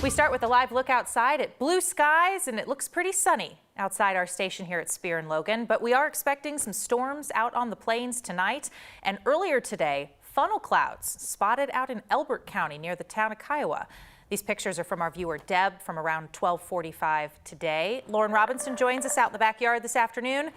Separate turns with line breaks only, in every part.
We start with a live look outside at blue skies, and it looks pretty sunny outside our station here at Spear and Logan, but we are expecting some storms out on the plains tonight. And earlier today, funnel clouds spotted out in Elbert County near the town of Kiowa. These pictures are from our viewer Deb from around 12:45 today. Lauren Robinson joins us out in the backyard this afternoon.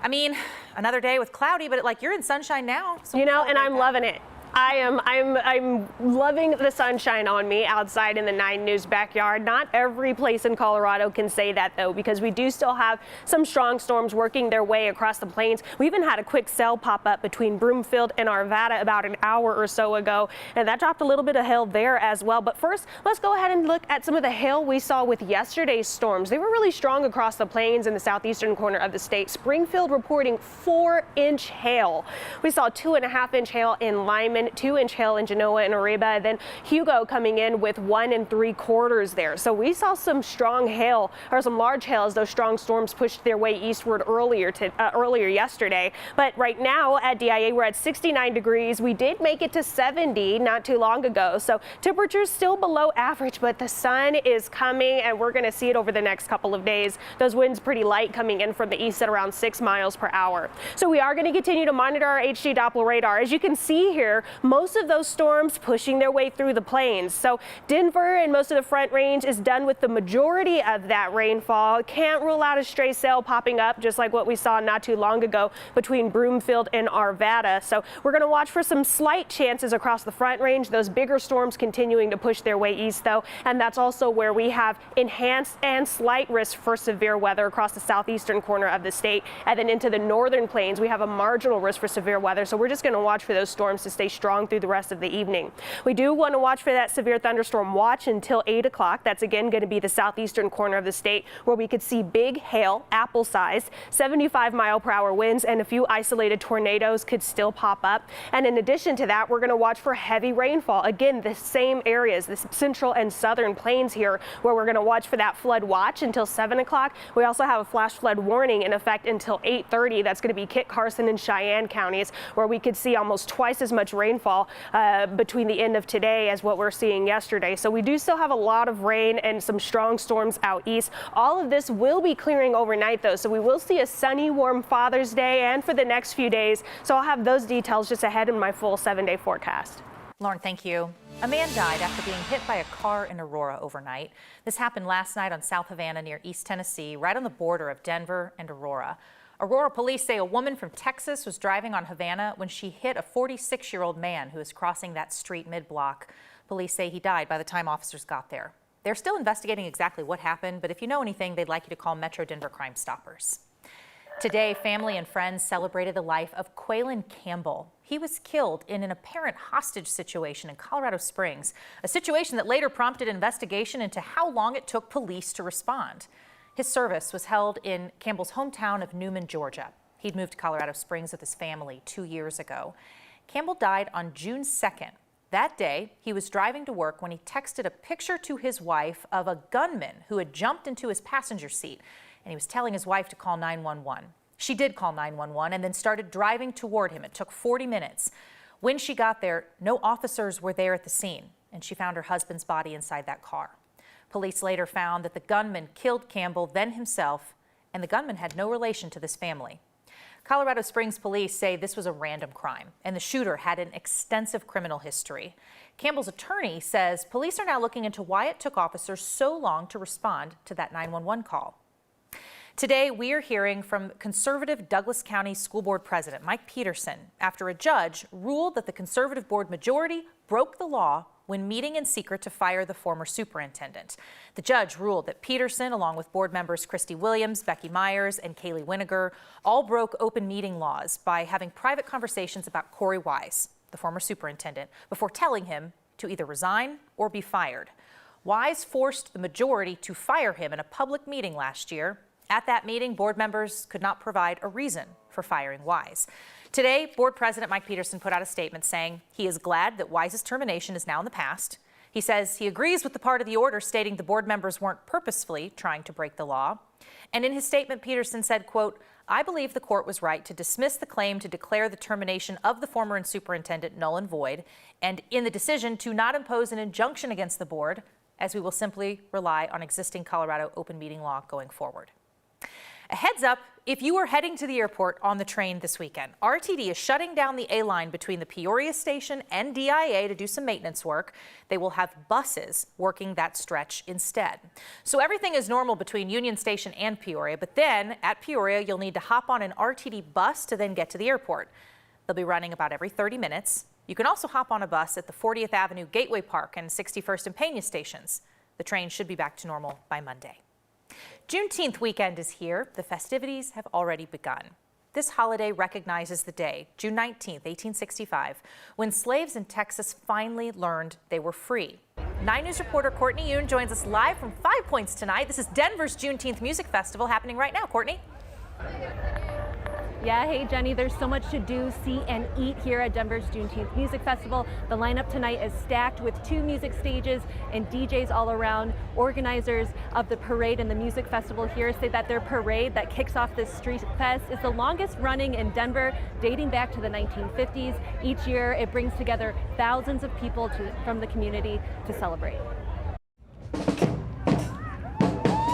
I mean, another day with cloudy, but you're in sunshine now. So
you know, and I'm loving it. I'm loving the sunshine on me outside in the 9 News backyard. Not every place in Colorado can say that, though, because we do still have some strong storms working their way across the plains. We even had a quick cell pop up between Broomfield and Arvada about an hour or so ago, and that dropped a little bit of hail there as well. But first, let's go ahead and look at some of the hail we saw with yesterday's storms. They were really strong across the plains in the southeastern corner of the state. Springfield reporting 4-inch hail. We saw 2.5-inch hail in Lyman, 2-inch hail in Genoa and Aurora, and then Hugo coming in with 1 3/4 there. So we saw some strong hail, or some large hail, as those strong storms pushed their way eastward earlier yesterday. But right now at DIA, we're at 69 degrees. We did make it to 70 not too long ago. So temperatures still below average, but the sun is coming, and we're going to see it over the next couple of days. Those winds pretty light coming in from the east at around 6 miles per hour. So we are going to continue to monitor our HD Doppler radar. As you can see here, most of those storms pushing their way through the plains. So Denver and most of the Front Range is done with the majority of that rainfall. Can't rule out a stray cell popping up, just like what we saw not too long ago between Broomfield and Arvada. So we're going to watch for some slight chances across the Front Range. Those bigger storms continuing to push their way east, though, and that's also where we have enhanced and slight risk for severe weather across the southeastern corner of the state. And then into the northern plains, we have a marginal risk for severe weather. So we're just going to watch for those storms to stay strong through the rest of the evening. We do want to watch for that severe thunderstorm watch until 8 o'clock. That's again going to be the southeastern corner of the state, where we could see big hail, apple-sized, 75-mile-per-hour winds, and a few isolated tornadoes could still pop up. And in addition to that, we're going to watch for heavy rainfall. Again, the same areas, the central and southern plains here, where we're going to watch for that flood watch until 7 o'clock. We also have a flash flood warning in effect until 8:30. That's going to be Kit Carson and Cheyenne counties, where we could see almost twice as much rainfall between the end of today as what we're seeing yesterday. So we do still have a lot of rain and some strong storms out east. All of this will be clearing overnight, though, so we will see a sunny, warm Father's Day and for the next few days. So I'll have those details just ahead in my full 7-day forecast.
Lauren, thank you. A man died after being hit by a car in Aurora overnight. This happened last night on South Havana near East Tennessee, right on the border of Denver and Aurora. Aurora police say a woman from Texas was driving on Havana when she hit a 46-year-old man who was crossing that street mid-block. Police say he died by the time officers got there. They're still investigating exactly what happened, but if you know anything, they'd like you to call Metro Denver Crime Stoppers. Today, family and friends celebrated the life of Quaylen Campbell. He was killed in an apparent hostage situation in Colorado Springs, a situation that later prompted investigation into how long it took police to respond. His service was held in Campbell's hometown of Newman, Georgia. He'd moved to Colorado Springs with his family 2 years ago. Campbell died on June 2nd. That day, he was driving to work when he texted a picture to his wife of a gunman who had jumped into his passenger seat, and he was telling his wife to call 911. She did call 911 and then started driving toward him. It took 40 minutes. When she got there, no officers were there at the scene, and she found her husband's body inside that car. Police later found that the gunman killed Campbell, then himself, and the gunman had no relation to this family. Colorado Springs police say this was a random crime, and the shooter had an extensive criminal history. Campbell's attorney says police are now looking into why it took officers so long to respond to that 911 call. Today, we are hearing from conservative Douglas County School Board President Mike Peterson after a judge ruled that the conservative board majority broke the law when meeting in secret to fire the former superintendent. The judge ruled that Peterson, along with board members Christy Williams, Becky Myers, and Kaylee Winiger, all broke open meeting laws by having private conversations about Corey Wise, the former superintendent, before telling him to either resign or be fired. Wise forced the majority to fire him in a public meeting last year. At that meeting, board members could not provide a reason for firing Wise. Today, Board President Mike Peterson put out a statement saying he is glad that Wise's termination is now in the past. He says he agrees with the part of the order stating the board members weren't purposefully trying to break the law. And in his statement, Peterson said, quote, "I believe the court was right to dismiss the claim to declare the termination of the former superintendent null and void, and in the decision to not impose an injunction against the board, as we will simply rely on existing Colorado open meeting law going forward. A heads up, if you are heading to the airport on the train this weekend, RTD is shutting down the A line between the Peoria station and DIA to do some maintenance work. They will have buses working that stretch instead. So everything is normal between Union Station and Peoria, but then at Peoria, you'll need to hop on an RTD bus to then get to the airport. They'll be running about every 30 minutes. You can also hop on a bus at the 40th Avenue Gateway Park and 61st and Pena stations. The train should be back to normal by Monday. Juneteenth weekend is here. The festivities have already begun. This holiday recognizes the day, June 19th, 1865, when slaves in Texas finally learned they were free. 9 News reporter Courtney Yoon joins us live from 5 Points tonight. This is Denver's Juneteenth Music Festival happening right now. Courtney?
Yeah, hey Jenny, there's so much to do, see, and eat here at Denver's Juneteenth Music Festival. The lineup tonight is stacked with 2 music stages and DJs all around. Organizers of the parade and the music festival here say that their parade that kicks off this street fest is the longest running in Denver, dating back to the 1950s. Each year, it brings together thousands of people from the community to celebrate.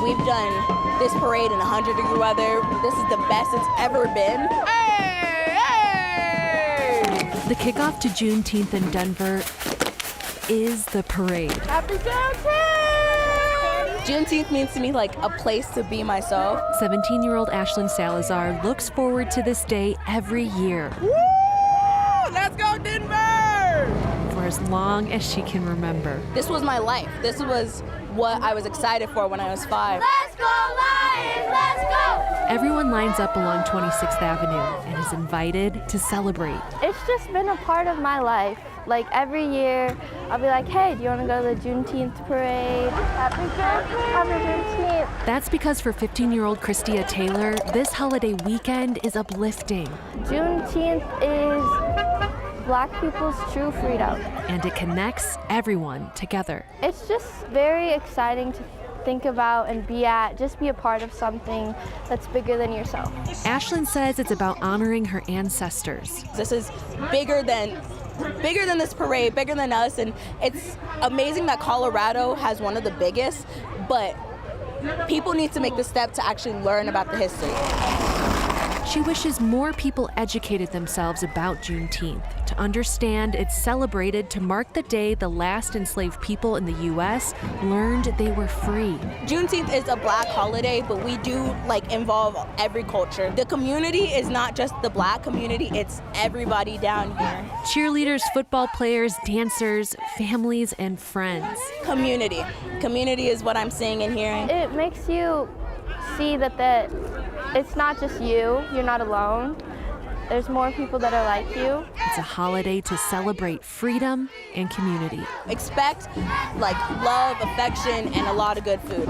We've done this parade in 100-degree weather. This is the best it's ever been. Hey! Hey!
The kickoff to Juneteenth in Denver is the parade.
Happy Juneteenth! Juneteenth means to me like a place to be myself.
17-year-old Ashlyn Salazar looks forward to this day every year.
Woo! Let's go, Denver!
For as long as she can remember.
This was my life. This was what I was excited for when I was 5.
Let's go, Lions! Let's go!
Everyone lines up along 26th Avenue and is invited to celebrate.
It's just been a part of my life. Like every year, I'll be like, hey, do you want to go to the Juneteenth parade? Happy Juneteenth!
That's because for 15-year-old Christia Taylor, this holiday weekend is uplifting.
Juneteenth is Black people's true freedom.
And it connects everyone together.
It's just very exciting to think about and be at, just be a part of something that's bigger than yourself.
Ashlyn says it's about honoring her ancestors.
This is bigger than this parade, bigger than us, and it's amazing that Colorado has one of the biggest, but people need to make the step to actually learn about the history.
She wishes more people educated themselves about Juneteenth, to understand it's celebrated to mark the day the last enslaved people in the U.S. learned they were free.
Juneteenth is a Black holiday, but we do involve every culture. The community is not just the Black community, it's everybody down here.
Cheerleaders, football players, dancers, families, and friends.
Community. Community is what I'm seeing and hearing.
It makes you see that it's not just you, you're not alone. There's more people that are like you.
It's a holiday to celebrate freedom and community.
Expect love, affection, and a lot of good food.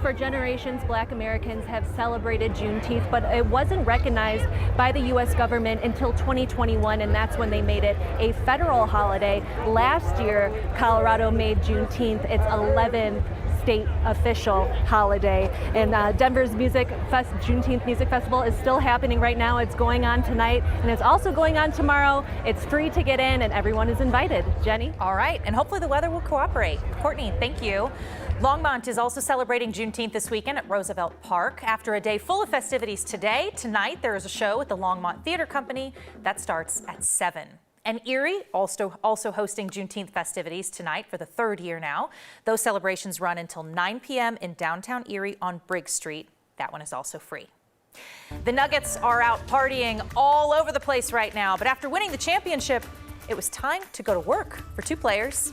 For generations, Black Americans have celebrated Juneteenth, but it wasn't recognized by the U.S. government until 2021, and that's when they made it a federal holiday. Last year, Colorado made Juneteenth its 11th state official holiday. And Denver's Juneteenth Music Festival is still happening right now. It's going on tonight, and it's also going on tomorrow. It's free to get in, and everyone is invited. Jenny?
All right, and hopefully the weather will cooperate. Courtney, thank you. Longmont is also celebrating Juneteenth this weekend at Roosevelt Park. After a day full of festivities today, tonight there is a show at the Longmont Theater Company that starts at 7. And Erie also hosting Juneteenth festivities tonight for the 3rd year now. Those celebrations run until 9 p.m. in downtown Erie on Briggs Street. That one is also free. The Nuggets are out partying all over the place right now, but after winning the championship, it was time to go to work for 2 players.